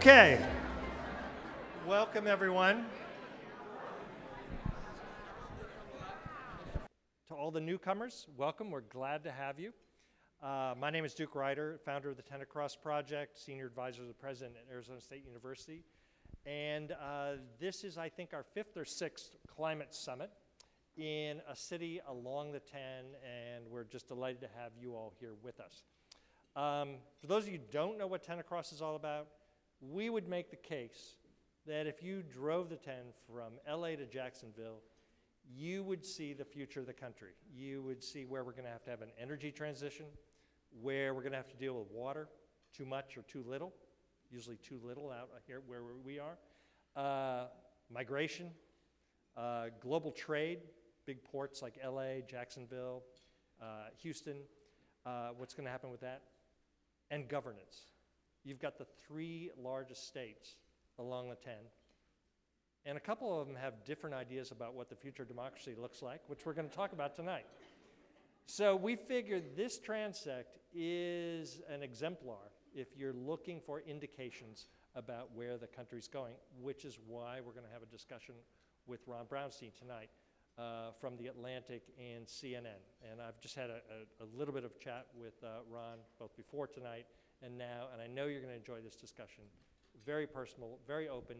Okay. Welcome, everyone. To all the newcomers, welcome. We're glad to have you. My name is Duke Ryder, founder of the Tenacross Project, senior advisor to the president at Arizona State University. And this is, I think, our 5th or 6th climate summit in a city along the 10, and we're just delighted to have you all here with us. For those of you who don't know what Tenacross is all about, we would make the case that if you drove the 10 from LA to Jacksonville, you would see the future of the country. You would see where we're going to have an energy transition, where we're going to have to deal with water, too much or too little, usually too little out here where we are, migration, global trade, big ports like LA, Jacksonville, Houston, what's going to happen with that, and governance. You've got the 3 largest states along the 10, and a couple of them have different ideas about what the future of democracy looks like, which we're going to talk about tonight. So we figured this transect is an exemplar if you're looking for indications about where the country's going, which is why we're going to have a discussion with Ron Brownstein tonight from The Atlantic and CNN. And I've just had a little bit of chat with Ron both before tonight and now, and I know you're going to enjoy this discussion. Very personal, very open,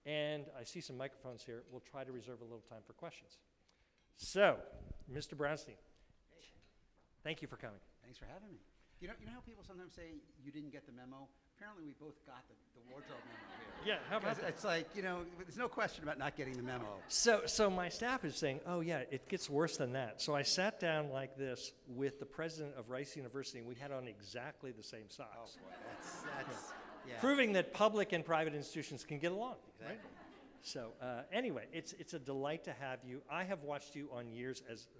and I see some microphones here. We'll try to reserve a little time for questions. So, Mr. Brownstein, thank you for coming. Thanks for having me. You know how people sometimes say you didn't get the memo? Apparently we both got the wardrobe memo here. Yeah, how about that? It's like, there's no question about not getting the memo. So my staff is saying, oh yeah, it gets worse than that. So I sat down like this with the president of Rice University, and we had on exactly the same socks. Oh boy, that's yeah. Proving that public and private institutions can get along. Exactly. Right? So anyway, it's a delight to have you. I have watched you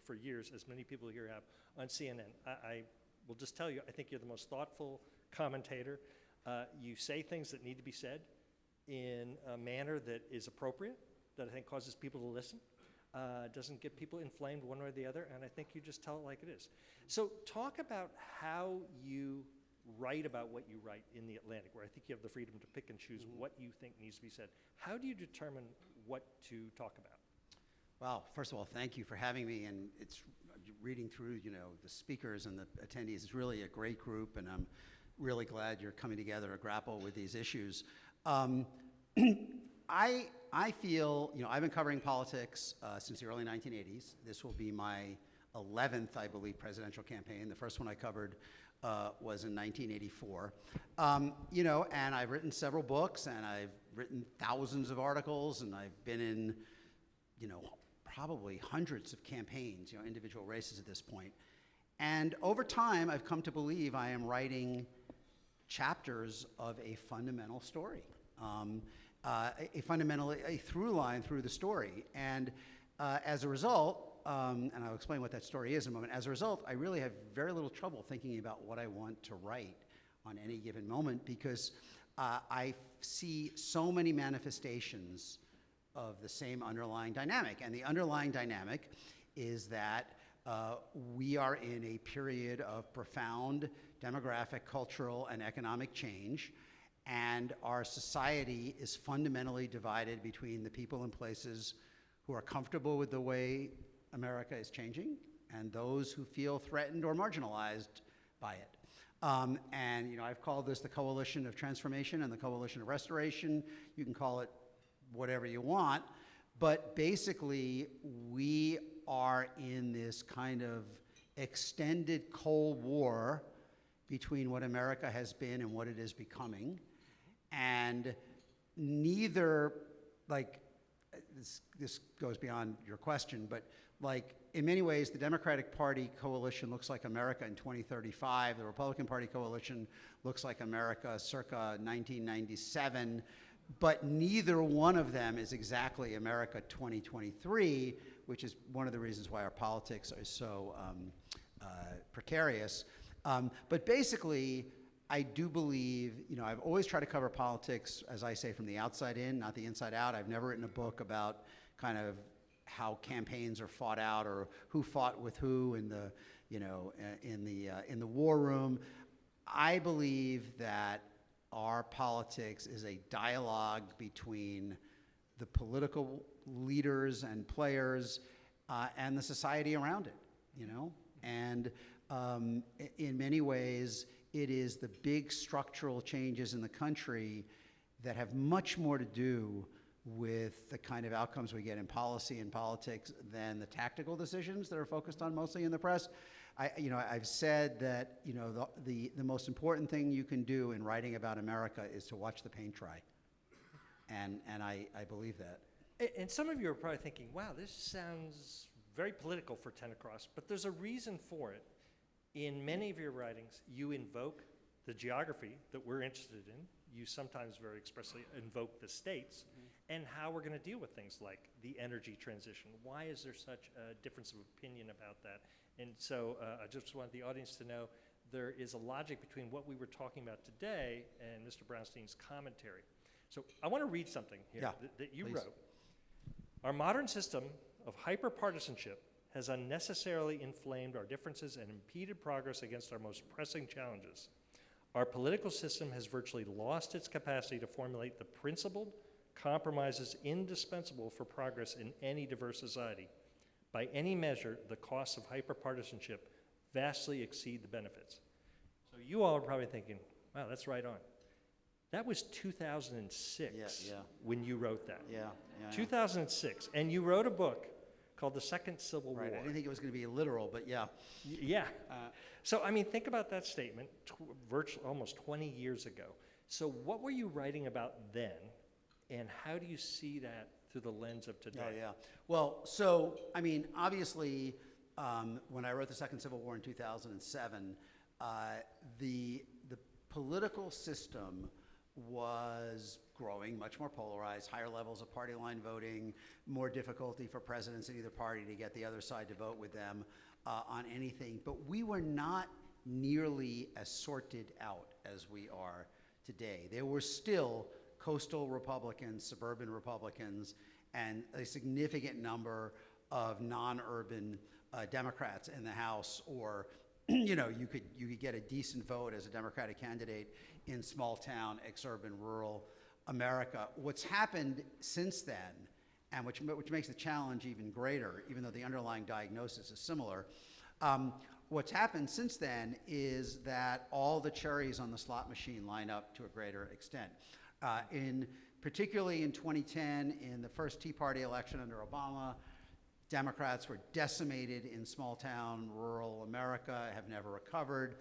for years, as many people here have, on CNN. I will just tell you, I think you're the most thoughtful commentator. You say things that need to be said in a manner that is appropriate, that I think causes people to listen, doesn't get people inflamed one way or the other, and I think you just tell it like it is. So talk about how you write about what you write in The Atlantic, where I think you have the freedom to pick and choose what you think needs to be said. How do you determine what to talk about? Well, first of all, thank you for having me, and it's reading through, the speakers and the attendees is really a great group, and I'm really glad you're coming together to grapple with these issues. I feel, I've been covering politics since the early 1980s. This will be my 11th, I believe, presidential campaign. The first one I covered was in 1984. And I've written several books, and I've written thousands of articles, and I've been in, probably hundreds of campaigns, individual races at this point. And over time, I've come to believe I am writing chapters of a fundamental story, a through line through the story. And as a result, and I'll explain what that story is in a moment, as a result, I really have very little trouble thinking about what I want to write on any given moment, because I see so many manifestations of the same underlying dynamic. And the underlying dynamic is that we are in a period of profound demographic, cultural, and economic change, and our society is fundamentally divided between the people and places who are comfortable with the way America is changing and those who feel threatened or marginalized by it. I've called this the coalition of transformation and the coalition of restoration. You can call it whatever you want, but basically we are in this kind of extended Cold War between what America has been and what it is becoming. And neither, this goes beyond your question, but in many ways, the Democratic Party coalition looks like America in 2035. The Republican Party coalition looks like America circa 1997. But neither one of them is exactly America 2023, which is one of the reasons why our politics are so precarious. But basically, I do believe, I've always tried to cover politics, as I say, from the outside in, not the inside out. I've never written a book about kind of how campaigns are fought out or who fought with who in the, in the war room. I believe that our politics is a dialogue between the political leaders and players and the society around it, you know? And in many ways, it is the big structural changes in the country that have much more to do with the kind of outcomes we get in policy and politics than the tactical decisions that are focused on mostly in the press. I've said that, you know, the most important thing you can do in writing about America is to watch the paint dry. And I believe that. And some of you are probably thinking, wow, this sounds very political for Tenacross, but there's a reason for it. In many of your writings, you invoke the geography that we're interested in. You sometimes very expressly invoke the states and how we're going to deal with things like the energy transition. Why is there such a difference of opinion about that? And so I just want the audience to know there is a logic between what we were talking about today and Mr. Brownstein's commentary. So I want to read something here that you wrote. Our modern system of hyperpartisanship has unnecessarily inflamed our differences and impeded progress against our most pressing challenges. Our political system has virtually lost its capacity to formulate the principled compromises indispensable for progress in any diverse society. By any measure, the costs of hyperpartisanship vastly exceed the benefits. So you all are probably thinking, wow, that's right on. That was 2006 when you wrote that. 2006, and you wrote a book called The Second Civil War. I didn't think it was going to be literal, but yeah. So, I mean, think about that statement virtually almost 20 years ago. So what were you writing about then, and how do you see that through the lens of today? Well, so, I mean, obviously, when I wrote The Second Civil War in 2007, the political system was growing, much more polarized, higher levels of party line voting, more difficulty for presidents in either party to get the other side to vote with them on anything. But we were not nearly as sorted out as we are today. There were still coastal Republicans, suburban Republicans, and a significant number of non-urban Democrats in the House, or you know, you could get a decent vote as a Democratic candidate in small town, exurban, rural America. What's happened since then, and which makes the challenge even greater, even though the underlying diagnosis is similar, what's happened since then is that all the cherries on the slot machine line up to a greater extent. Particularly in 2010, in the first Tea Party election under Obama, Democrats were decimated in small town, rural America, have never recovered,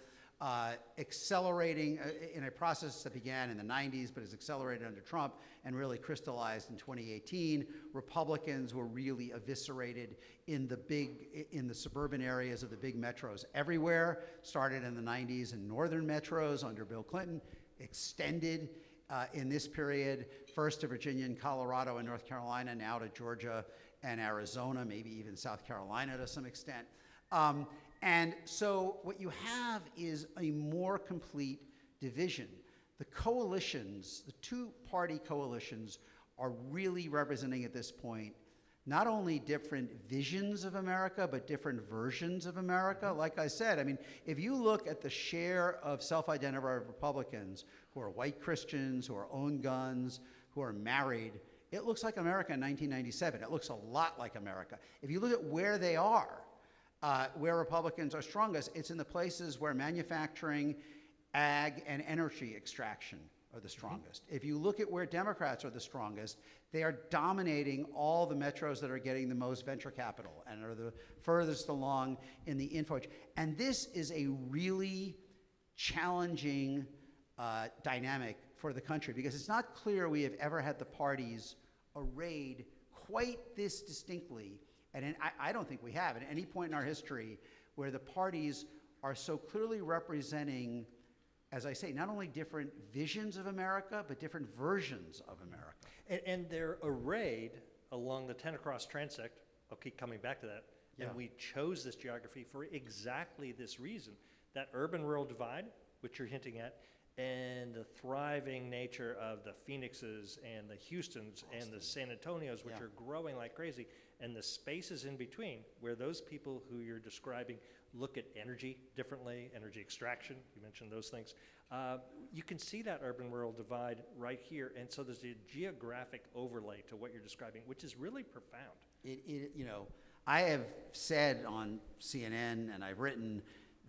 accelerating in a process that began in the 90s, but has accelerated under Trump and really crystallized in 2018. Republicans were really eviscerated in the suburban areas of the big metros everywhere, started in the 90s in northern metros under Bill Clinton, extended in this period, first to Virginia and Colorado and North Carolina, now to Georgia and Arizona, maybe even South Carolina to some extent. And so what you have is a more complete division. The coalitions, the two-party coalitions, are really representing at this point not only different visions of America, but different versions of America. Like I said, I mean, if you look at the share of self-identified Republicans who are white Christians, who own guns, who are married, it looks like America in 1997. It looks a lot like America. If you look at where they are, where Republicans are strongest, it's in the places where manufacturing, ag, and energy extraction are the strongest. If you look at where Democrats are the strongest, they are dominating all the metros that are getting the most venture capital and are the furthest along in the info age. And this is a really challenging dynamic for the country, because it's not clear we have ever had the parties arrayed quite this distinctly, and I don't think we have at any point in our history where the parties are so clearly representing, as I say, not only different visions of America, but different versions of America. And they're arrayed along the Tenacross transect. I'll keep coming back to that. Yeah. And we chose this geography for exactly this reason, that urban-rural divide, which you're hinting at, and the thriving nature of the Phoenixes and the Houstons and the San Antonios, which are growing like crazy, and the spaces in between where those people who you're describing look at energy differently, energy extraction, you mentioned those things. You can see that urban-rural divide right here, and so there's a geographic overlay to what you're describing, which is really profound. You know, I have said on CNN, and I've written,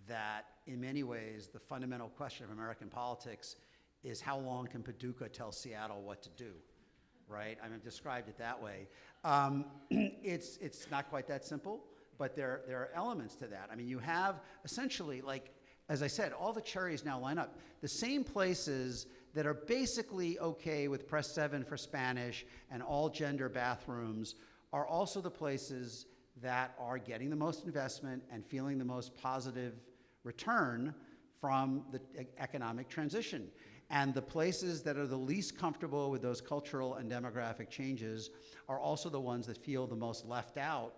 that in many ways the fundamental question of American politics is how long can Paducah tell Seattle what to do, right? I mean, I've described it that way. It's not quite that simple, but there are elements to that. I mean, you have essentially, like, as I said, all the cherries now line up. The same places that are basically okay with Press 7 for Spanish and all gender bathrooms are also the places that are getting the most investment and feeling the most positive return from the economic transition. And the places that are the least comfortable with those cultural and demographic changes are also the ones that feel the most left out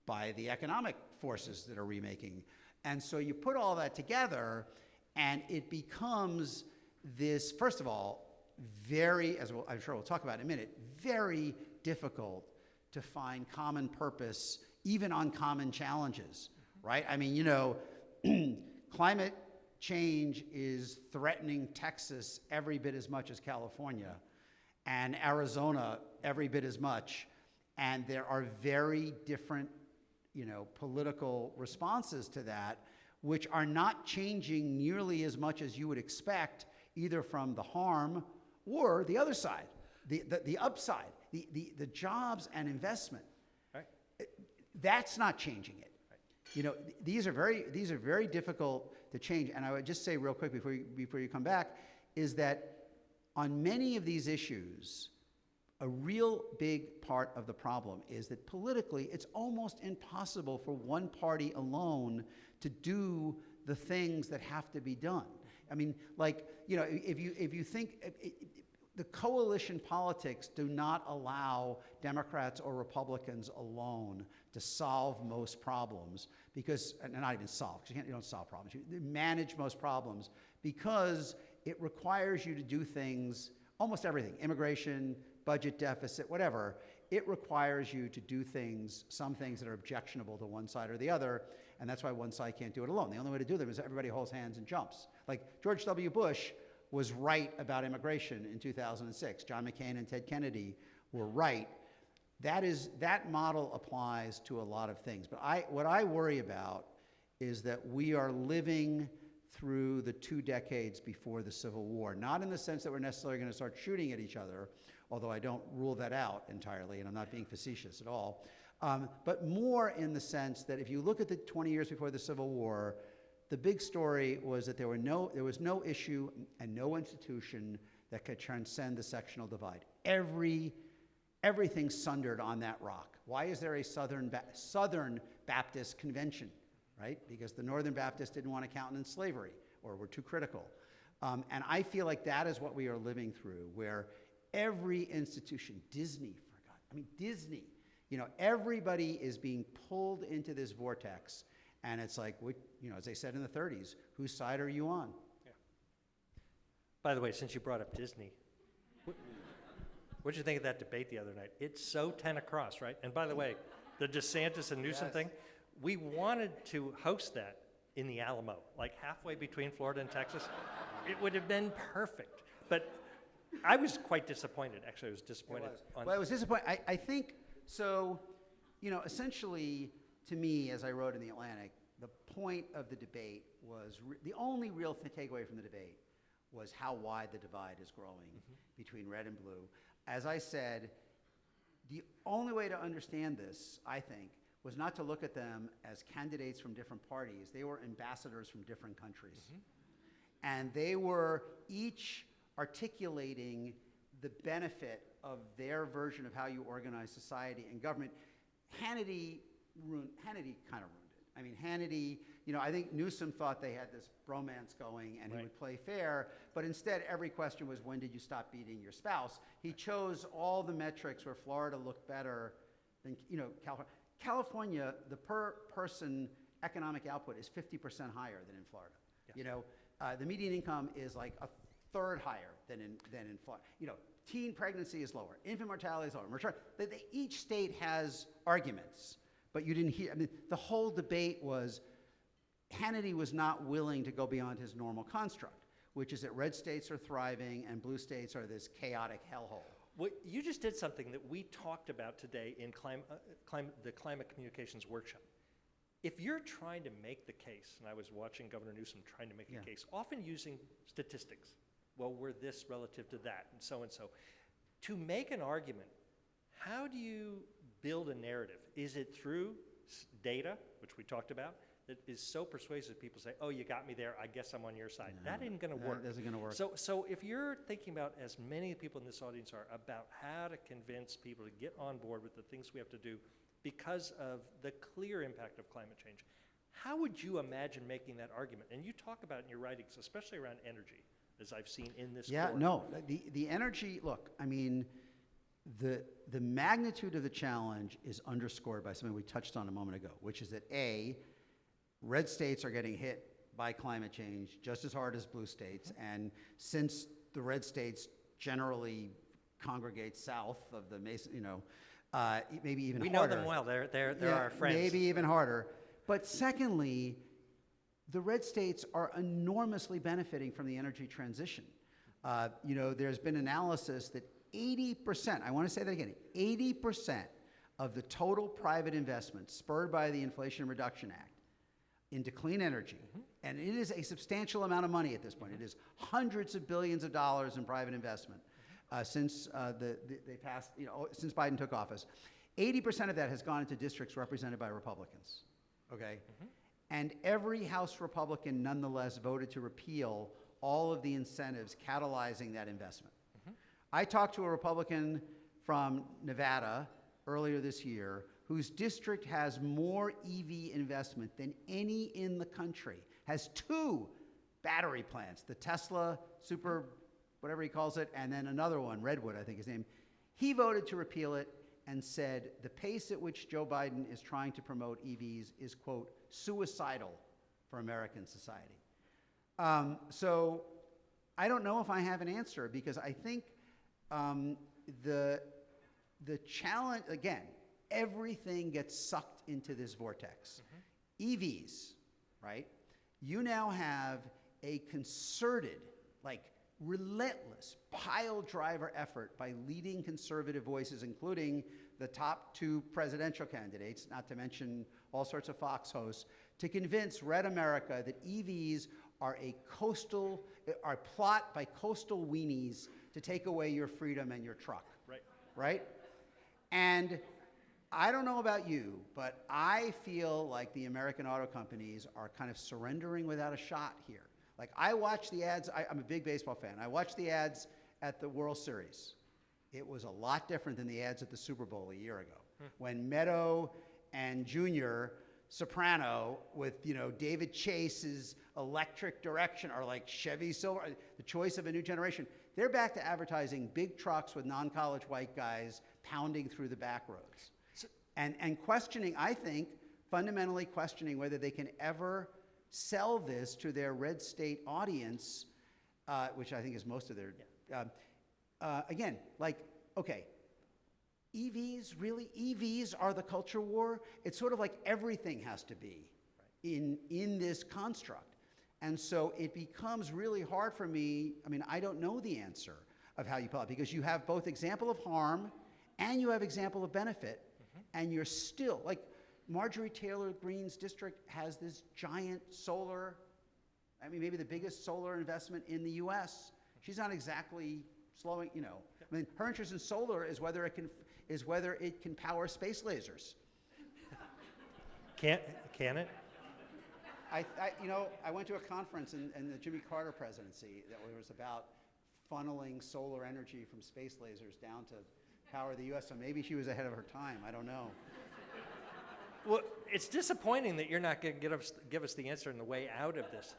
by the economic forces that are remaking. And so you put all that together, and it becomes this, first of all, very, as I'm sure we'll talk about in a minute, very difficult to find common purpose, even on common challenges, right? I mean, you know, climate change is threatening Texas every bit as much as California, and Arizona every bit as much, and there are very different, you know, political responses to that, which are not changing nearly as much as you would expect, either from the harm or the other side, the upside, the jobs and investment. Right. That's not changing it. Right. You know, these are very difficult to change. And I would just say real quick before you come back, is that on many of these issues, a real big part of the problem is that politically, it's almost impossible for one party alone to do the things that have to be done. I mean, like, you know, if you think, the coalition politics do not allow Democrats or Republicans alone to solve most problems, because, and not even solve, because you don't solve problems, you manage most problems, because it requires you to do things, almost everything, immigration, budget deficit, whatever. It requires you to do things, some things that are objectionable to one side or the other, and that's why one side can't do it alone. The only way to do them is everybody holds hands and jumps. Like George W. Bush was right about immigration in 2006. John McCain and Ted Kennedy were right. That model applies to a lot of things. But what I worry about is that we are living through the 2 decades before the Civil War, not in the sense that we're necessarily going to start shooting at each other, although I don't rule that out entirely, and I'm not being facetious at all, but more in the sense that if you look at the 20 years before the Civil War, the big story was that there was no issue and no institution that could transcend the sectional divide. Everything sundered on that rock. Why is there a Southern Baptist Convention, right? Because the Northern Baptists didn't want to countenance slavery, or were too critical. And I feel like that is what we are living through, where every institution, Disney, you know, everybody is being pulled into this vortex. And it's like, you know, as they said in the 30s, whose side are you on? Yeah. By the way, since you brought up Disney, what did you think of that debate the other night? It's so 10 across, right? And by the way, the DeSantis and Newsom thing, we wanted to host that in the Alamo, like halfway between Florida and Texas. It would have been perfect. But I was quite disappointed. Actually, I was disappointed. Well, I was disappointed. I think, so, you know, essentially, to me, as I wrote in The Atlantic, the point of the debate was, the only real takeaway from the debate was how wide the divide is growing between red and blue. As I said, the only way to understand this, I think, was not to look at them as candidates from different parties. They were ambassadors from different countries. And they were each articulating the benefit of their version of how you organize society and government. Hannity kind of ruined it. I mean, Hannity, you know, I think Newsom thought they had this bromance going and he would play fair, but instead every question was, when did you stop beating your spouse? He chose all the metrics where Florida looked better than, you know, California. California, the per person economic output is 50% higher than in Florida. You know, the median income is like a third higher than in Florida. You know, teen pregnancy is lower, infant mortality is lower. Each state has arguments, but you didn't hear. I mean, the whole debate was Hannity was not willing to go beyond his normal construct, which is that red states are thriving and blue states are this chaotic hellhole. Well, you just did something that we talked about today in the Climate Communications Workshop. If you're trying to make the case, and I was watching Governor Newsom trying to make a case, often using statistics. Well, we're this relative to that, and so. To make an argument, how do you build a narrative? Is it through data, which we talked about, that is so persuasive people say, oh, you got me there, I guess I'm on your side. No, that isn't gonna work. That isn't gonna work. So if you're thinking about, as many people in this audience are, about how to convince people to get on board with the things we have to do because of the clear impact of climate change, how would you imagine making that argument? And you talk about it in your writings, especially around energy, as I've seen in this court. No, the energy, look, I mean, the magnitude of the challenge is underscored by something we touched on a moment ago, which is that A, red states are getting hit by climate change just as hard as blue states, and since the red states generally congregate south of the Mason, you know, maybe even we harder. We know them well, they're our friends. Maybe even harder. But secondly, the red states are enormously benefiting from the energy transition. You know, there's been analysis that 80%, I want to say that again, 80% of the total private investment spurred by the Inflation Reduction Act into clean energy, and it is a substantial amount of money at this point. It is hundreds of billions of dollars in private investment since they passed, you know, since Biden took office. 80% of that has gone into districts represented by Republicans, okay? And every House Republican nonetheless voted to repeal all of the incentives catalyzing that investment. I talked to a Republican from Nevada earlier this year whose district has more EV investment than any in the country, has 2 battery plants, the Tesla Super, whatever he calls it, and then another one, Redwood, I think his name. He voted to repeal it and said the pace at which Joe Biden is trying to promote EVs is, quote, suicidal for American society. So I don't know if I have an answer, because I think the challenge, again, everything gets sucked into this vortex. EVs, right? You now have a concerted, like relentless pile driver effort by leading conservative voices, including the top 2 presidential candidates, not to mention all sorts of Fox hosts, to convince red America that EVs are are plot by coastal weenies to take away your freedom and your truck. Right? And I don't know about you, but I feel like the American auto companies are kind of surrendering without a shot here. Like, I watch the ads, I'm a big baseball fan. I watched the ads at the World Series. It was a lot different than the ads at the Super Bowl a year ago, when Meadow and Junior Soprano with, you know, David Chase's electric direction are like Chevy Silver, the choice of a new generation. They're back to advertising big trucks with non-college white guys pounding through the back roads. And questioning, I think, fundamentally questioning whether they can ever sell this to their red state audience, which I think is most of their, again, like, okay, EVs, really? EVs are the culture war? It's sort of like everything has to be in this construct. And so it becomes really hard for me. I mean, I don't know the answer of how you pull it, because you have both example of harm and you have example of benefit, and you're still, like, Marjorie Taylor Greene's district has this giant solar, I mean, maybe the biggest solar investment in the US. She's not exactly slowing, you know. I mean, her interest in solar is whether it can power space lasers. Can it? You know, I went to a conference in the Jimmy Carter presidency that was about funneling solar energy from space lasers down to power the US, so maybe she was ahead of her time, I don't know. Well, it's disappointing that you're not going to give us the answer in the way out of this.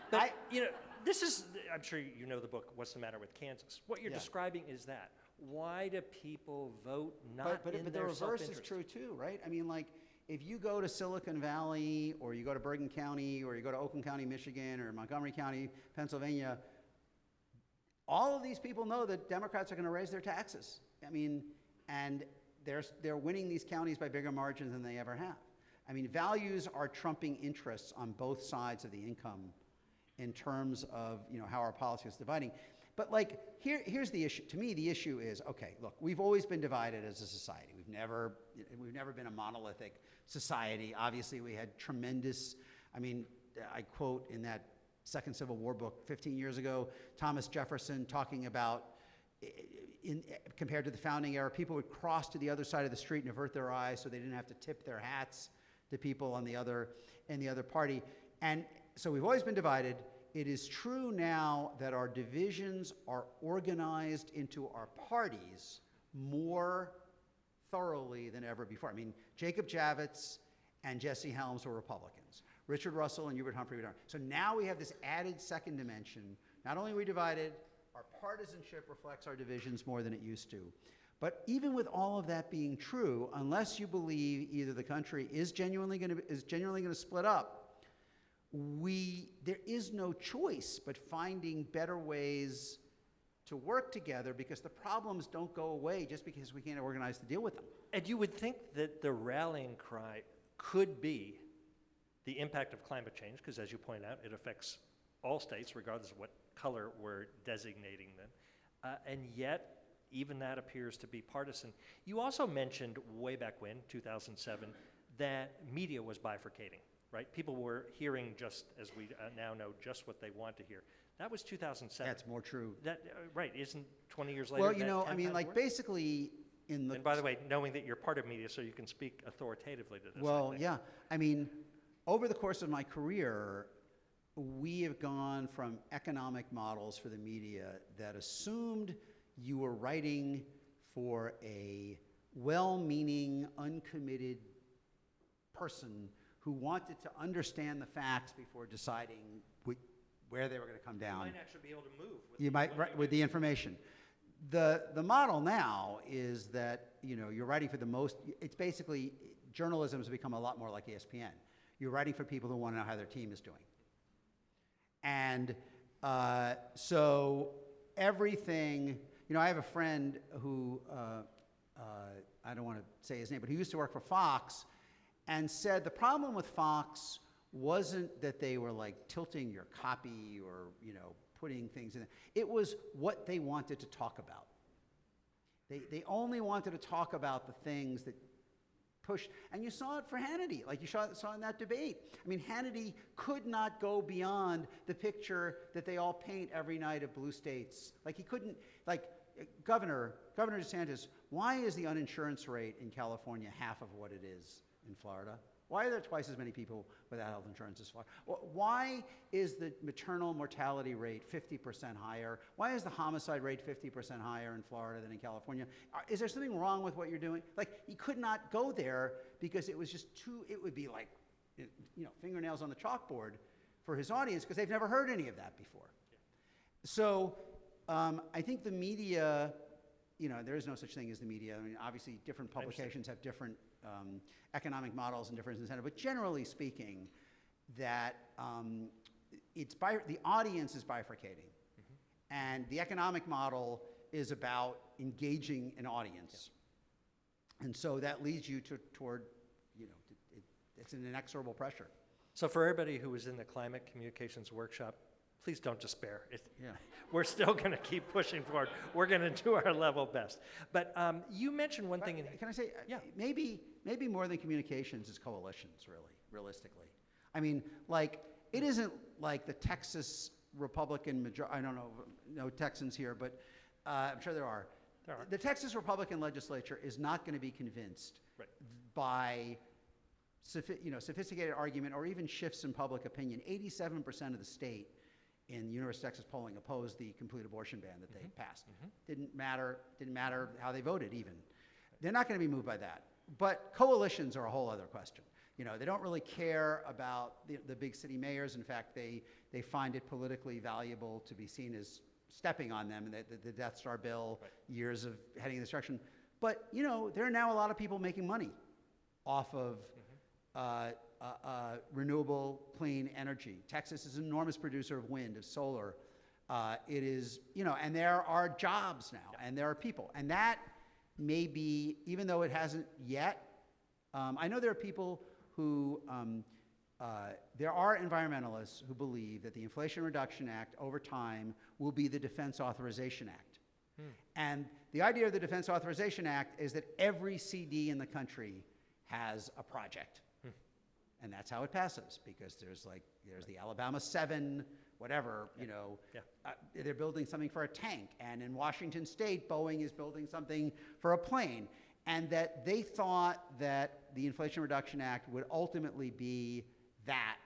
But, you know, this is, I'm sure you know the book, What's the Matter with Kansas? What you're describing is that. Why do people vote not in their self-interest? But the reverse is true too, right? I mean, like, if you go to Silicon Valley, or you go to Bergen County, or you go to Oakland County, Michigan, or Montgomery County, Pennsylvania, all of these people know that Democrats are going to raise their taxes. I mean, and they're winning these counties by bigger margins than they ever have. I mean, values are trumping interests on both sides of the income in terms of, you know, how our policy is dividing. But like, here's the issue. To me, the issue is, okay, look, we've always been divided as a society. We've never been a monolithic society. Obviously, we had tremendous, I mean, I quote in that Second Civil War book 15 years ago, Thomas Jefferson talking about, compared to the founding era, people would cross to the other side of the street and avert their eyes so they didn't have to tip their hats to people on the other party. And so we've always been divided. It is true now that our divisions are organized into our parties more thoroughly than ever before. I mean, Jacob Javits and Jesse Helms were Republicans. Richard Russell and Hubert Humphrey were Democrats. So now we have this added second dimension. Not only are we divided, our partisanship reflects our divisions more than it used to. But even with all of that being true, unless you believe either the country is genuinely going to split up, there is no choice but finding better ways to work together, because the problems don't go away just because we can't organize to deal with them. And you would think that the rallying cry could be the impact of climate change, because as you point out, it affects all states, regardless of what color we're designating them. And yet, even that appears to be partisan. You also mentioned way back when, 2007, that media was bifurcating, right? People were hearing, just as we now know, just what they want to hear. That was 2007. That's more true. Right, isn't 20 years later? Well, you know, I mean, like, basically in the... And by the way, knowing that you're part of media, so you can speak authoritatively to this. Well, yeah. I mean, over the course of my career, we have gone from economic models for the media that assumed you were writing for a well-meaning, uncommitted person who wanted to understand the facts before deciding where they were going to come down. You might actually be able to move. With the information. The model now is that, you know, you're writing for the most. It's basically, journalism has become a lot more like ESPN. You're writing for people who want to know how their team is doing. And so everything, you know, I have a friend who, I don't want to say his name, but he used to work for Fox, and said the problem with Fox wasn't that they were like tilting your copy or, you know, putting things in. It was what they wanted to talk about. They only wanted to talk about the things that pushed, and you saw it for Hannity, like you saw in that debate. I mean, Hannity could not go beyond the picture that they all paint every night of blue states. Like, he couldn't, like, Governor DeSantis, why is the uninsurance rate in California half of what it is in Florida? Why are there twice as many people without health insurance as Florida? Why is the maternal mortality rate 50% higher? Why is the homicide rate 50% higher in Florida than in California? Is there something wrong with what you're doing? Like, he could not go there because it was just too, it would be like, you know, fingernails on the chalkboard for his audience, because they've never heard any of that before. Yeah. So I think the media, you know, there is no such thing as the media. I mean, obviously different publications have different economic models and different incentives, but generally speaking, that the audience is bifurcating, and the economic model is about engaging an audience, and so that leads you toward, you know, it's an inexorable pressure. So for everybody who was in the climate communications workshop, please don't despair. We're still going to keep pushing forward. We're going to do our level best. But you mentioned one thing. Can I say, maybe more than communications is coalitions, really, realistically. I mean, like, it isn't like the Texas Republican majority, I don't know, no Texans here, but I'm sure there are. The Texas Republican legislature is not going to be convinced by sophisticated argument or even shifts in public opinion. 87% of the state in University of Texas polling opposed the complete abortion ban that they passed. Didn't matter how they voted even. They're not going to be moved by that. But coalitions are a whole other question. You know, they don't really care about the big city mayors. In fact, they find it politically valuable to be seen as stepping on them, and the Death Star bill, years of heading in this direction. But, you know, there are now a lot of people making money off of renewable clean energy. Texas is an enormous producer of wind, of solar. It is, and there are jobs now, and there are people. And that may be, even though it hasn't yet, I know there are people who, there are environmentalists who believe that the Inflation Reduction Act over time will be the Defense Authorization Act. And the idea of the Defense Authorization Act is that every CD in the country has a project. And that's how it passes, because there's the Alabama 7, whatever, they're building something for a tank. And in Washington State, Boeing is building something for a plane. And that they thought that the Inflation Reduction Act would ultimately be that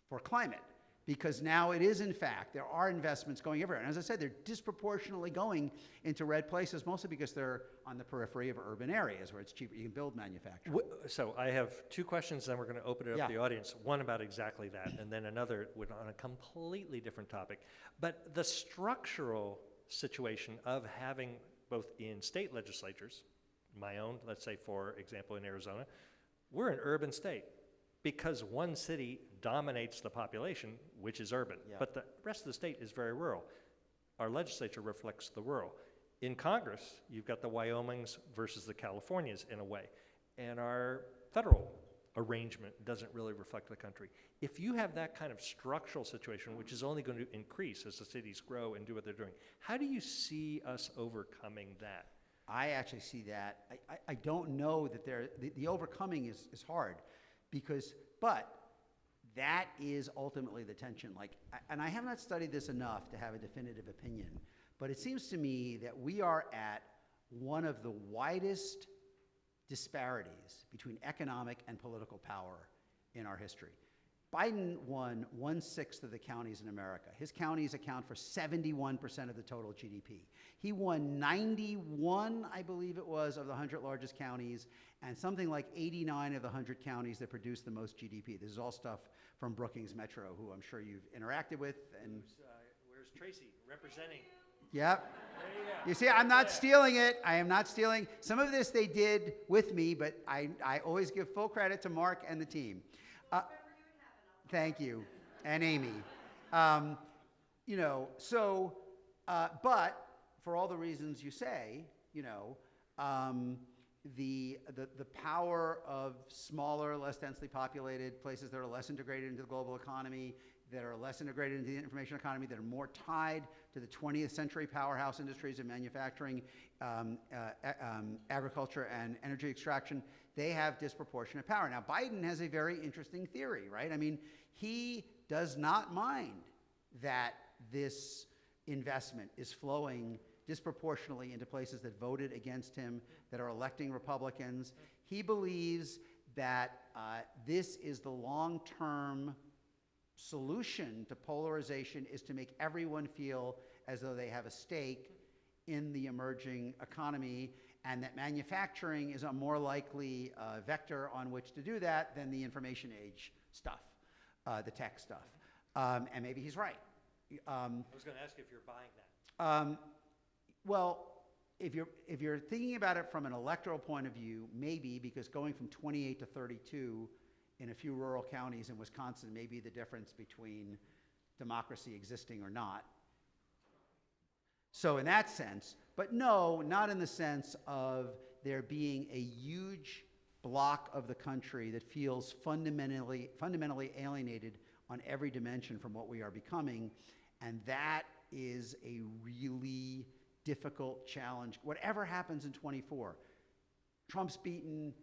for climate. Because now it is, in fact, there are investments going everywhere. And as I said, they're disproportionately going into red places, mostly because they're on the periphery of urban areas where it's cheaper. You can build manufacturing. So I have two questions, then we're going to open it up to the audience. One about exactly that, and then another on a completely different topic. But the structural situation of having both in state legislatures, my own, let's say, for example, in Arizona, we're an urban state. Because one city dominates the population, which is urban, but the rest of the state is very rural. Our legislature reflects the rural. In Congress, you've got the Wyomings versus the Californias in a way, and our federal arrangement doesn't really reflect the country. If you have that kind of structural situation, which is only going to increase as the cities grow and do what they're doing, how do you see us overcoming that? I actually see that. I don't know that the overcoming is hard. But that is ultimately the tension. And I have not studied this enough to have a definitive opinion, but it seems to me that we are at one of the widest disparities between economic and political power in our history. Biden won 1/6 of the counties in America. His counties account for 71% of the total GDP. He won 91, I believe it was, of the 100 largest counties, and something like 89 of the 100 counties that produce the most GDP. This is all stuff from Brookings Metro, who I'm sure you've interacted with. And where's Tracy representing? Yep. You see, I'm not stealing it. I am not stealing. Some of this they did with me, but I always give full credit to Mark and the team. Thank you, and Amy. But for all the reasons you say, the power of smaller, less densely populated places that are less integrated into the global economy, that are less integrated into the information economy, that are more tied to the 20th century powerhouse industries of manufacturing, agriculture, and energy extraction, they have disproportionate power. Now, Biden has a very interesting theory, right? I mean, he does not mind that this investment is flowing disproportionately into places that voted against him, that are electing Republicans. He believes that this is the long-term solution to polarization, is to make everyone feel as though they have a stake in the emerging economy, and that manufacturing is a more likely vector on which to do that than the information age stuff, the tech stuff. And maybe he's right. I was going to ask if you're buying that. Well, if you're thinking about it from an electoral point of view, maybe, because going from 28 to 32 in a few rural counties in Wisconsin may be the difference between democracy existing or not. So in that sense, but no, not in the sense of there being a huge block of the country that feels fundamentally alienated on every dimension from what we are becoming, and that is a really difficult challenge. Whatever happens in 24, Trump's beaten,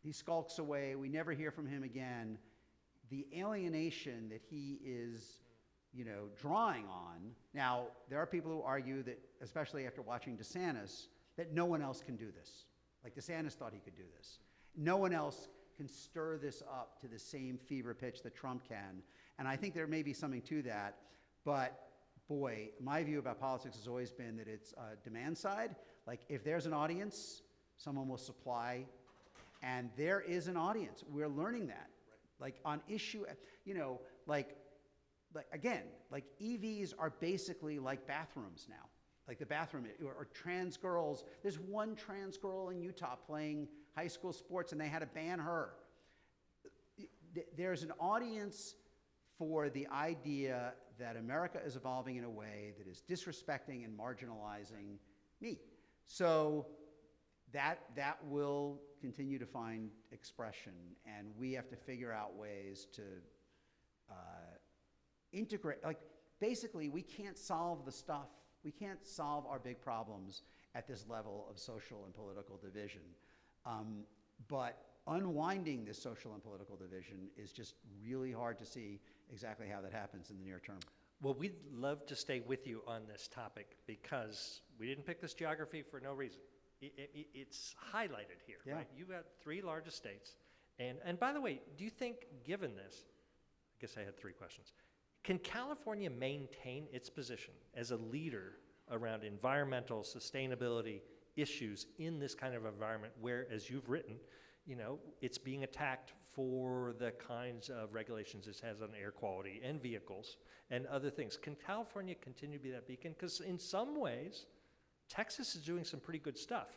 he skulks away, we never hear from him again. The alienation that he is, drawing on. Now, there are people who argue that, especially after watching DeSantis, that no one else can do this. Like DeSantis thought he could do this. No one else can stir this up to the same fever pitch that Trump can. And I think there may be something to that, but boy, my view about politics has always been that it's demand side. Like if there's an audience, someone will supply, and there is an audience. We're learning that. Right. Like on issue, again, EVs are basically like bathrooms now. Like the bathroom, or trans girls. There's one trans girl in Utah playing high school sports, and they had to ban her. there's an audience for the idea that America is evolving in a way that is disrespecting and marginalizing me. So that will continue to find expression, and we have to figure out ways to integrate. Like, basically, we can't solve we can't solve our big problems at this level of social and political division. But unwinding this social and political division is just really hard to see exactly how that happens in the near term. Well, we'd love to stay with you on this topic because we didn't pick this geography for no reason. It's highlighted here, Yeah. right? You've got 3 largest states. And by the way, do you think, given this, I guess I had 3 questions. Can California maintain its position as a leader around environmental sustainability issues in this kind of environment where, as you've written, it's being attacked for the kinds of regulations it has on air quality and vehicles and other things? Can California continue to be that beacon? Because in some ways, Texas is doing some pretty good stuff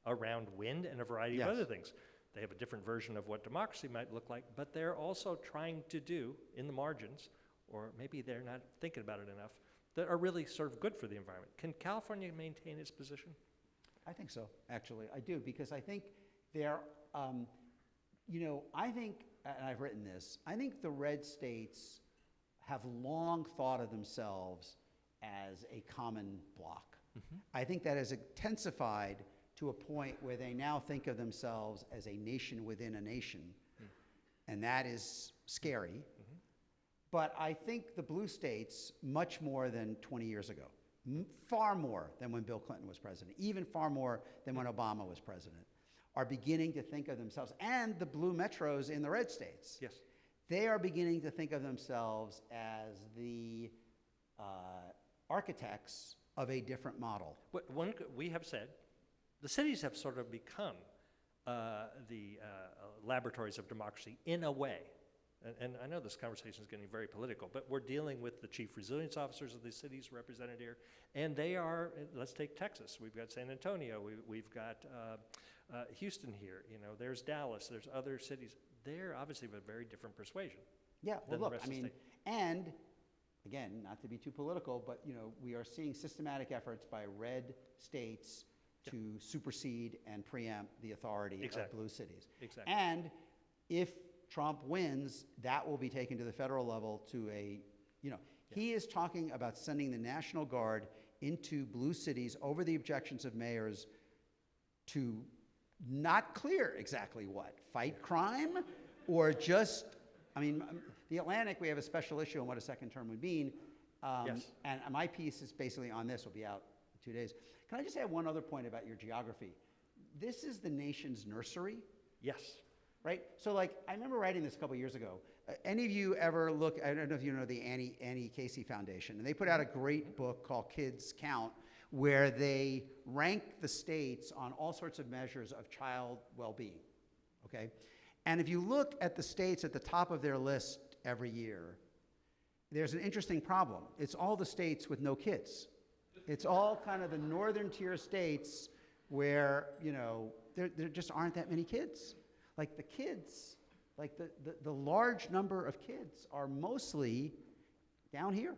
around wind and a variety of other things. They have a different version of what democracy might look like, but they're also trying to do in the margins, or maybe they're not thinking about it enough, that are really sort of good for the environment. Can California maintain its position? I think so, actually. I do, because I think I think, and I've written this, I think the red states have long thought of themselves as a common bloc. Mm-hmm. I think that has intensified to a point where they now think of themselves as a nation within a nation, and that is scary. Mm-hmm. But I think the blue states, much more than 20 years ago, far more than when Bill Clinton was president, even far more than when Obama was president, are beginning to think of themselves, and the blue metros in the red states. Yes. They are beginning to think of themselves as the architects of a different model. We have said, the cities have sort of become the laboratories of democracy in a way. And I know this conversation is getting very political, but we're dealing with the chief resilience officers of the cities represented here, and they are, let's take Texas. We've got San Antonio, we've got Houston here, there's Dallas, there's other cities. They're obviously of a very different persuasion. Yeah, well, look, and again, not to be too political, but we are seeing systematic efforts by red states to supersede and preempt the authority of blue cities. Exactly. And if Trump wins, that will be taken to the federal level to he is talking about sending the National Guard into blue cities over the objections of mayors to not clear exactly what, fight crime, or just, the Atlantic, we have a special issue on what a second term would mean. And my piece is basically on this, will be out in 2 days. Can I just add one other point about your geography? This is the nation's nursery. Yes. Right? So I remember writing this a couple years ago. Any of you ever look, I don't know if you know the Annie Casey Foundation, and they put out a great book called Kids Count, where they rank the states on all sorts of measures of child well-being, okay? And if you look at the states at the top of their list every year, there's an interesting problem. It's all the states with no kids. It's all kind of the northern tier states where, there just aren't that many kids. Like the kids, the large number of kids are mostly down here,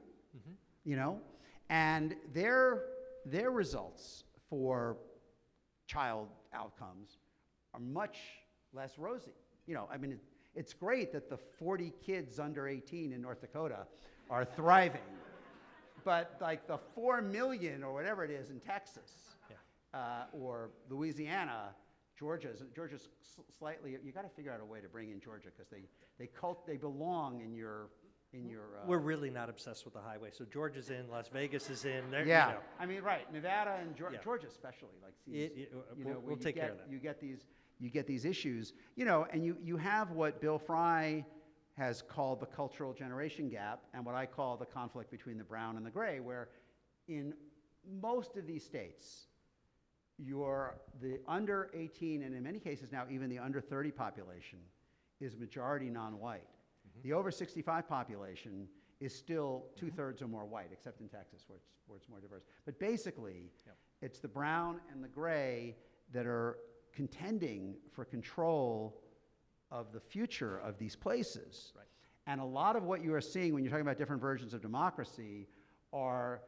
and their results for child outcomes are much less rosy. It's great that the 40 kids under 18 in North Dakota are thriving, but the 4 million or whatever it is in Texas, or Louisiana, Georgia's slightly. You got to figure out a way to bring in Georgia because they belong in your. We're really not obsessed with the highway. So Georgia's in, Las Vegas is in. Yeah, right. Nevada and Georgia especially. We'll take care of that. You get these issues, and you have what Bill Fry has called the cultural generation gap, and what I call the conflict between the brown and the gray, where in most of these states, the under 18, and in many cases now even the under 30 population, is majority non-white. Mm-hmm. The over 65 population is still 2/3 or more white, except in Texas where it's more diverse. But basically, it's the brown and the gray that are contending for control of the future of these places. Right. And a lot of what you are seeing when you're talking about different versions of democracy are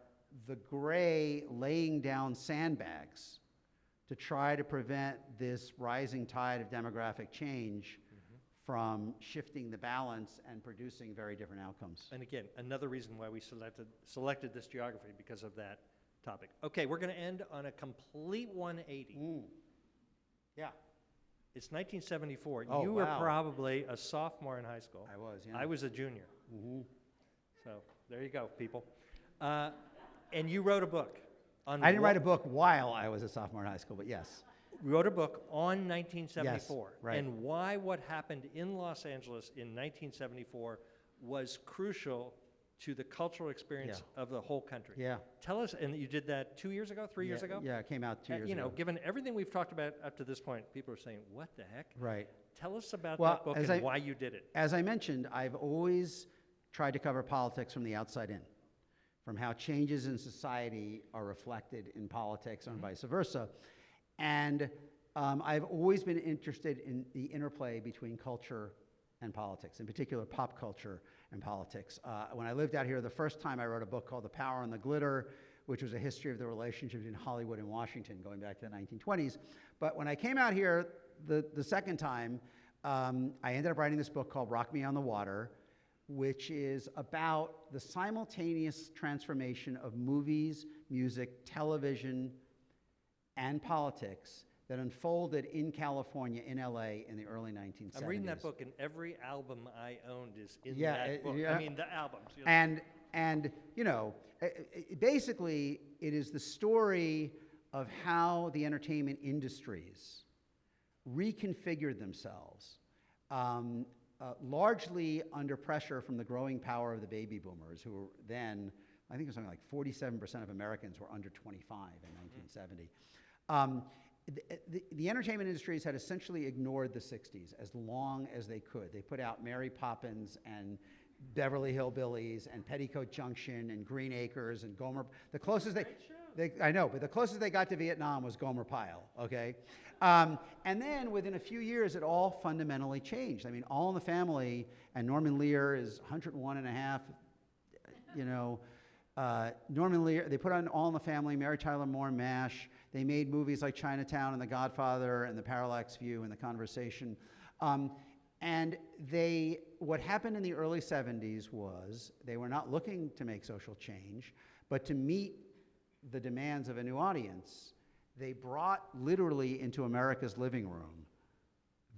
the gray laying down sandbags to try to prevent this rising tide of demographic change from shifting the balance and producing very different outcomes. And again, another reason why we selected this geography, because of that topic. Okay, we're going to end on a complete 180. Yeah. It's 1974. Oh, you were wow. probably a sophomore in high school. I was, yeah. I was a junior. So there you go, people. And you wrote a book on. I didn't write a book while I was a sophomore in high school, but yes. We wrote a book on 1974 Yes, right. and why what happened in Los Angeles in 1974 was crucial to the cultural experience of the whole country. Yeah. Tell us, and you did that 2 years ago, 3 years ago? Yeah, it came out 2 years You know, ago. given everything we've talked about up to this point, people are saying, what the heck? Right. Tell us about Well, that book as and why you did it. As I mentioned, I've always tried to cover politics from the outside in, from how changes in society are reflected in politics and vice versa. And I've always been interested in the interplay between culture and politics, in particular pop culture and politics. When I lived out here the first time, I wrote a book called The Power and the Glitter, which was a history of the relationship between Hollywood and Washington going back to the 1920s. But when I came out here the second time, I ended up writing this book called Rock Me on the Water, which is about the simultaneous transformation of movies, music, television, and politics that unfolded in California, in LA, in the early 1970s. I'm reading that book, and every album I owned is in Yeah, that book. yeah. I mean, the albums. You know. And you know, basically, it is the story of how the entertainment industries reconfigured themselves, largely under pressure from the growing power of the baby boomers, who were then, I think it was something like 47% of Americans were under 25 in 1970. The entertainment industries had essentially ignored the 60s as long as they could. They put out Mary Poppins and Beverly Hillbillies and Petticoat Junction and Green Acres and Gomer. The closest I know, but the closest they got to Vietnam was Gomer Pyle, okay? And then within a few years, it all fundamentally changed. I mean, All in the Family, and Norman Lear is 101 and a half, you know. Norman Lear, they put on All in the Family, Mary Tyler Moore, MASH. They made movies like Chinatown and The Godfather and The Parallax View and The Conversation. And what happened in the early 70s was they were not looking to make social change, but to meet the demands of a new audience, they brought literally into America's living room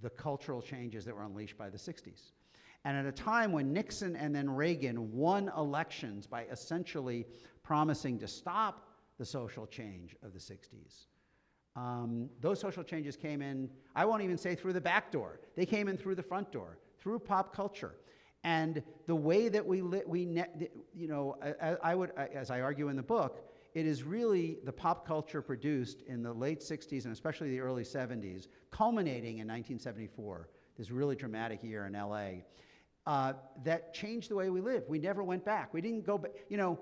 the cultural changes that were unleashed by the 60s. And at a time when Nixon and then Reagan won elections by essentially promising to stop the social change of the 60s, those social changes came in, I won't even say through the back door. They came in through the front door, through pop culture. And the way that as I argue in the book, it is really the pop culture produced in the late 60s and especially the early 70s, culminating in 1974, this really dramatic year in LA, that changed the way we live. We never went back. We didn't go back. You know,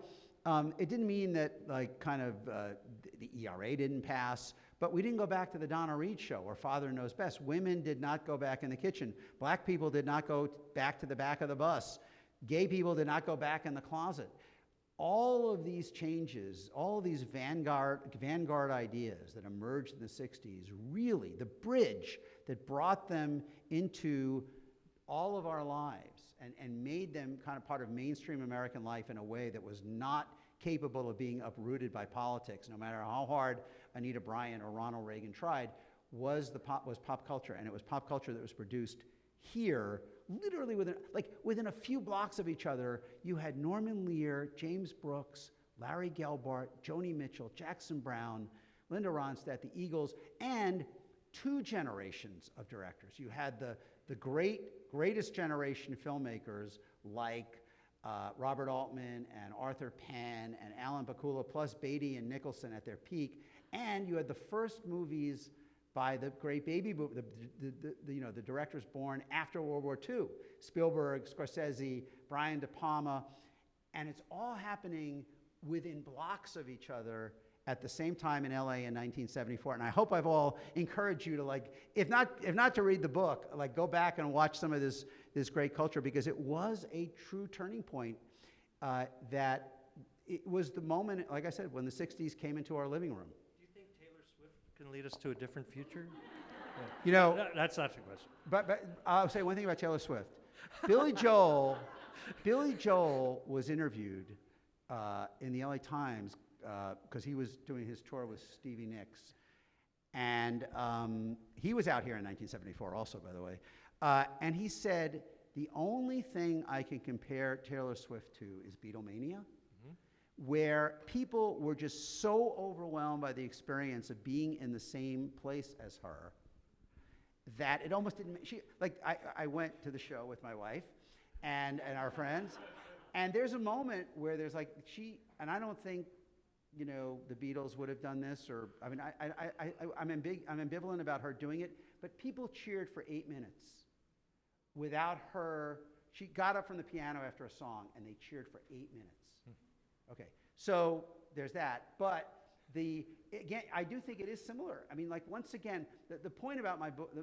it didn't mean that the ERA didn't pass, but we didn't go back to the Donna Reed show or Father Knows Best. Women did not go back in the kitchen. Black people did not go back to the back of the bus. Gay people did not go back in the closet. All of these changes, all of these vanguard ideas that emerged in the 60s, really the bridge that brought them into all of our lives and made them kind of part of mainstream American life in a way that was not capable of being uprooted by politics, no matter how hard Anita Bryant or Ronald Reagan tried, was pop culture. And it was pop culture that was produced here, literally within a few blocks of each other. You had Norman Lear, James Brooks, Larry Gelbart, Joni Mitchell, Jackson Browne, Linda Ronstadt, the Eagles, and two generations of directors. You had the greatest generation filmmakers like Robert Altman and Arthur Penn and Alan Pakula, plus Beatty and Nicholson at their peak. And you had the first movies by the great baby boom, the directors born after World War II, Spielberg, Scorsese, Brian De Palma, and it's all happening within blocks of each other at the same time in LA in 1974. And I hope I've all encouraged you to, like, if not to read the book, like, go back and watch some of this great culture, because it was a true turning point. That it was the moment, like I said, when the 60s came into our living room. Do you think Taylor Swift can lead us to a different future? You know, No, that's not the question. but I'll say one thing about Taylor Swift. Billy Joel was interviewed in the LA Times because he was doing his tour with Stevie Nicks. And he was out here in 1974 also, by the way. And he said, the only thing I can compare Taylor Swift to is Beatlemania, where people were just so overwhelmed by the experience of being in the same place as her that it almost didn't, I went to the show with my wife and our friends, and there's a moment where there's like, and I don't think, you know, the Beatles would have done this, or, I mean, I'm ambivalent about her doing it, but people cheered for 8 minutes without her. She got up from the piano after a song, and they cheered for 8 minutes. Okay, so there's that. But again, I do think it is similar. I mean, like, once again, the point about my book,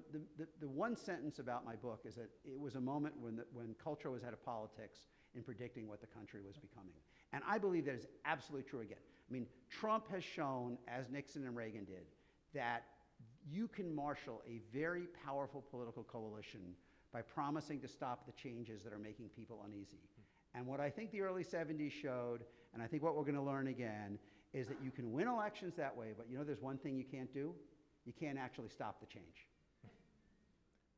the one sentence about my book is that it was a moment when culture was out of politics in predicting what the country was becoming. And I believe that is absolutely true again. I mean, Trump has shown, as Nixon and Reagan did, that you can marshal a very powerful political coalition by promising to stop the changes that are making people uneasy. And what I think the early 70s showed, and I think what we're going to learn again, is that you can win elections that way, but you know there's one thing you can't do? You can't actually stop the change.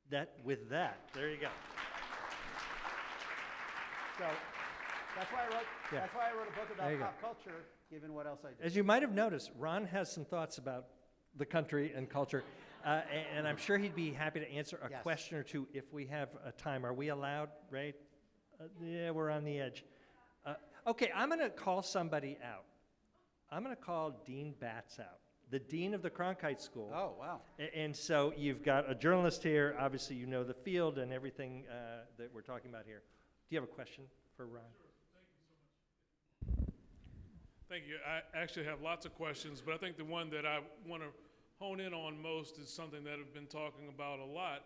There you go. So that's why I wrote a book about pop culture, given what else I did. As you might have noticed, Ron has some thoughts about the country and culture, and I'm sure he'd be happy to answer a question or two if we have time. Are we allowed, Ray? Yeah, we're on the edge. Okay, I'm going to call somebody out. I'm going to call Dean Batts out, the dean of the Cronkite School. Oh, wow. And so you've got a journalist here. Obviously, you know the field and everything that we're talking about here. Do you have a question for Ron? Sure. Thank you so much. Thank you. I actually have lots of questions, but I think the one that I want to hone in on most is something that I've been talking about a lot,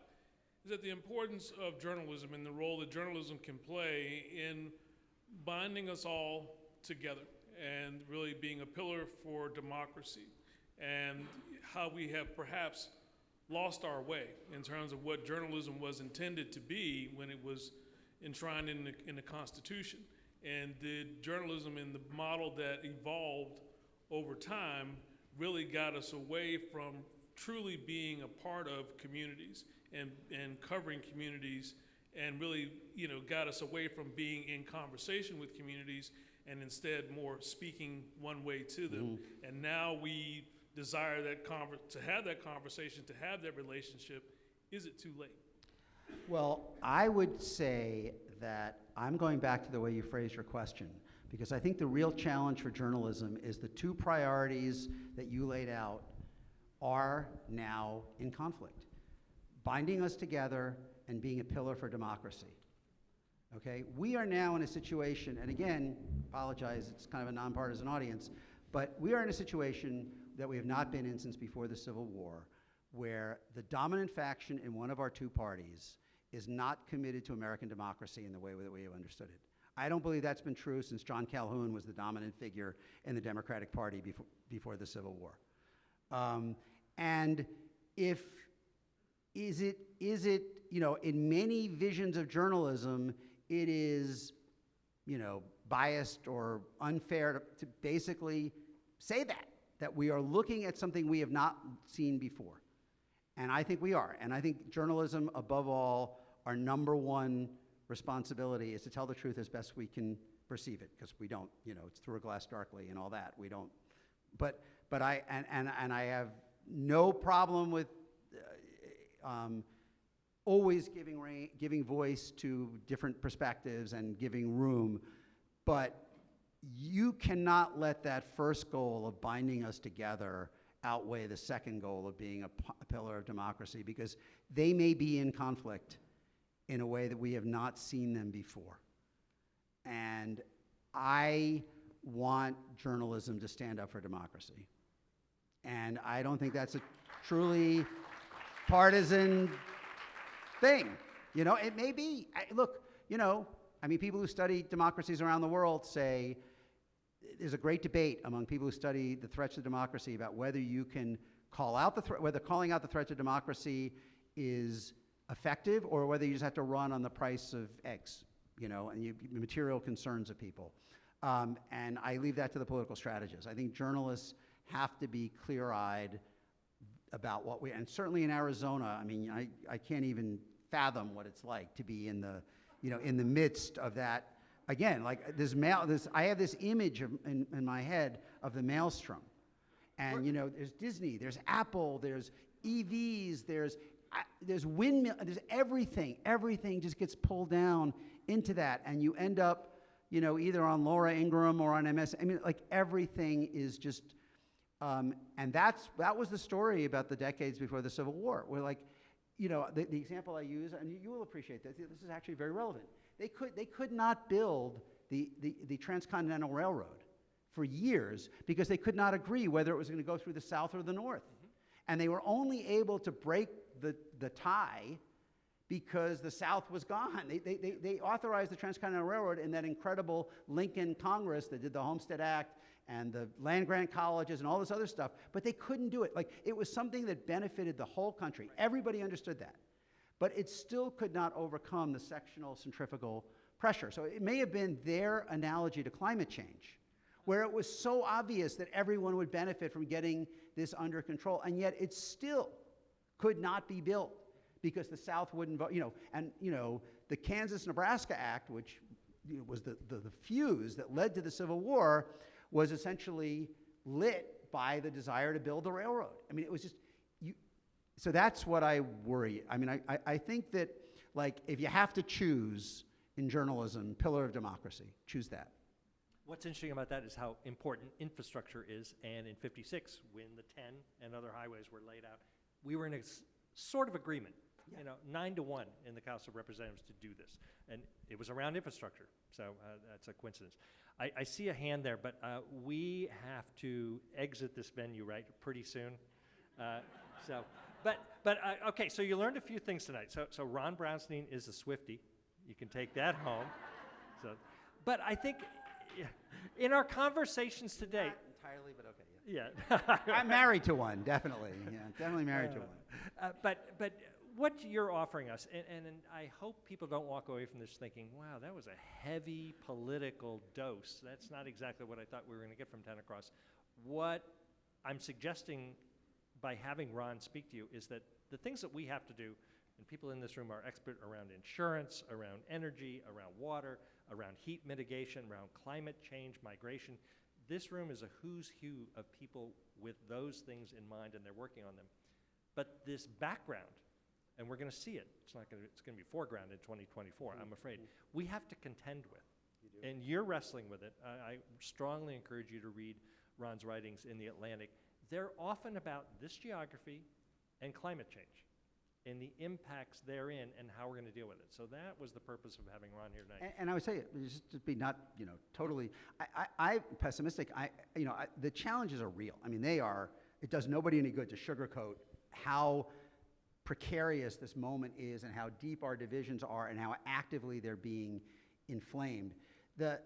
is that the importance of journalism and the role that journalism can play in binding us all together and really being a pillar for democracy, and how we have perhaps lost our way in terms of what journalism was intended to be when it was enshrined in the Constitution. And the journalism and the model that evolved over time really got us away from truly being a part of communities and covering communities, and really, you know, got us away from being in conversation with communities and instead more speaking one way to them. And now we desire that to have that conversation, to have that relationship. Is it too late? Well, I would say that I'm going back to the way you phrased your question, because I think the real challenge for journalism is the two priorities that you laid out are now in conflict: binding us together and being a pillar for democracy. Okay, we are now in a situation, and again, apologize, it's kind of a nonpartisan audience, but we are in a situation that we have not been in since before the Civil War, where the dominant faction in one of our two parties is not committed to American democracy in the way that we have understood it. I don't believe that's been true since John Calhoun was the dominant figure in the Democratic Party before the Civil War. And is it, you know, in many visions of journalism, it is, you know, biased or unfair to basically say that we are looking at something we have not seen before. And I think we are. And I think journalism, above all, our number one responsibility is to tell the truth as best we can perceive it, because we don't, you know, it's through a glass darkly and all that. We don't, but I have no problem with always giving voice to different perspectives and giving room, but you cannot let that first goal of binding us together outweigh the second goal of being a pillar of democracy, because they may be in conflict in a way that we have not seen them before. And I want journalism to stand up for democracy. And I don't think that's a truly partisan thing. You know, it may be. Look, you know, I mean, people who study democracies around the world say there's a great debate among people who study the threats to democracy about whether you can call out the threat, whether calling out the threat to democracy is effective, or whether you just have to run on the price of eggs, you know, and material concerns of people. And I leave that to the political strategists. I think journalists have to be clear-eyed about what we, and certainly in Arizona, I mean, I can't even fathom what it's like to be in the, you know, in the midst of that. Again, like I have this image in my head of the maelstrom. And, you know, there's Disney, there's Apple, there's EVs, there's windmill, there's everything. Everything just gets pulled down into that. And you end up, you know, either on Laura Ingraham or on MS. I mean, like everything is just, and that was the story about the decades before the Civil War, where, like, you know, the example I use, and you will appreciate this is actually very relevant. They could not build the Transcontinental Railroad for years because they could not agree whether it was going to go through the South or the North. Mm-hmm. And they were only able to break the tie because the South was gone. They authorized the Transcontinental Railroad in that incredible Lincoln Congress that did the Homestead Act and the land-grant colleges and all this other stuff, but they couldn't do it. Like, it was something that benefited the whole country. Everybody understood that. But it still could not overcome the sectional centrifugal pressure. So it may have been their analogy to climate change, where it was so obvious that everyone would benefit from getting this under control, and yet it still could not be built because the South wouldn't vote, you know, and, you know, the Kansas-Nebraska Act, which, you know, was the fuse that led to the Civil War, was essentially lit by the desire to build the railroad. I mean, it was just, so that's what I worry. I mean, I think that, like, if you have to choose in journalism, pillar of democracy, choose that. What's interesting about that is how important infrastructure is, and in '56, when the 10 and other highways were laid out, we were in a sort of agreement, you know, 9-1 in the House of Representatives to do this, and it was around infrastructure, so that's a coincidence. I see a hand there, but we have to exit this venue, right, pretty soon. Okay, so you learned a few things tonight. So Ron Brownstein is a Swiftie. You can take that home. But I think in our conversations today, not entirely, but okay. Yeah. I'm married to one, definitely. Yeah, definitely married to one. But what you're offering us, and I hope people don't walk away from this thinking, wow, that was a heavy political dose. That's not exactly what I thought we were going to get from 10 Across. What I'm suggesting by having Ron speak to you is that the things that we have to do, and people in this room are expert around insurance, around energy, around water, around heat mitigation, around climate change, migration. This room is a who's who of people with those things in mind, and they're working on them. But this background, and we're going to see it. It's going to be foreground in 2024, I'm afraid. We have to contend with. And you're wrestling with it. I strongly encourage you to read Ron's writings in The Atlantic. They're often about this geography and climate change and the impacts therein and how we're going to deal with it. So that was the purpose of having Ron here tonight. And I would say, just to be not, you know, totally, I'm pessimistic. The challenges are real. I mean, they are. It does nobody any good to sugarcoat how precarious this moment is and how deep our divisions are and how actively they're being inflamed. The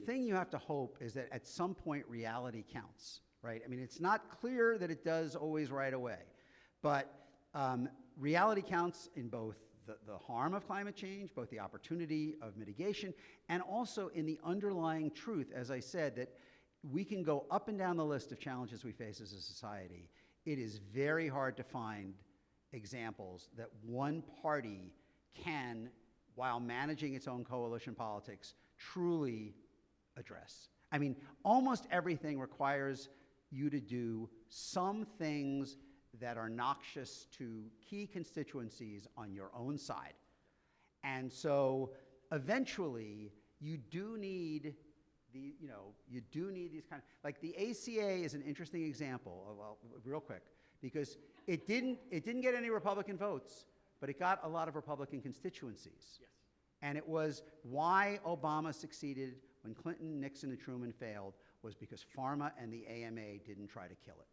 thing you have to hope is that at some point reality counts, right? I mean, it's not clear that it does always right away, but reality counts in both the harm of climate change, both the opportunity of mitigation, and also in the underlying truth, as I said, that we can go up and down the list of challenges we face as a society. It is very hard to find examples that one party can, while managing its own coalition politics, truly address. I mean, almost everything requires you to do some things that are noxious to key constituencies on your own side. And so eventually you do need these kind of, like the ACA is an interesting example of, well, real quick, because it didn't get any Republican votes, but it got a lot of Republican constituencies. Yes. And it was why Obama succeeded, when Clinton, Nixon, and Truman failed was because pharma and the AMA didn't try to kill it.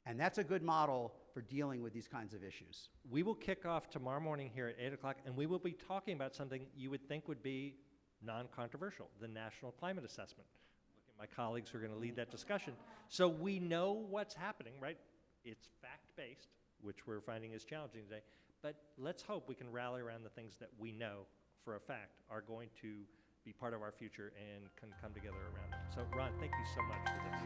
And that's a good model for dealing with these kinds of issues. We will kick off tomorrow morning here at 8 o'clock, and we will be talking about something you would think would be non-controversial, the National Climate Assessment. Look at my colleagues who are going to lead that discussion. So we know what's happening, right? It's fact-based, which we're finding is challenging today, but let's hope we can rally around the things that we know for a fact are going to be part of our future and can come together around it. So Ron, thank you so much for this.